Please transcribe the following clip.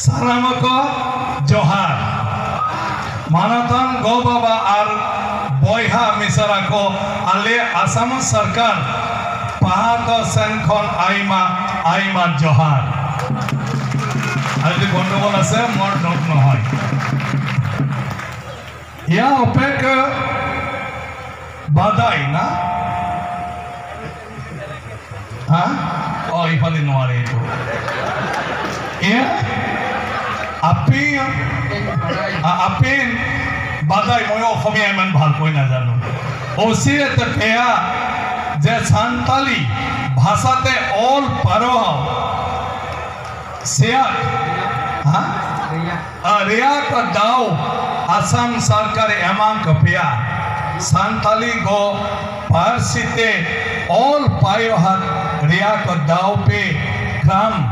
Salamako Johar Manatan Go Baba Ar Boyha Misarako Ale Assam Sarkar Pahato Senkhon Aima Johar আজি গন্ডগোল আছে মোৰ dot নহয় ইয়া অপেক বাদাই না হ্যাঁ ও ইফালে নোৱাৰে এইটো ইয়া আপেন বাদাই মই অসমীয়া ইমান ভালকৈ নাজানো ওচিয়েতে পেয়া যে সান্তালি ভাষাতে অল পাৰো Siap, Ria ka daw Assam Sarkar emang kepia Santali go parsite all payohat Ria ka daw pe kram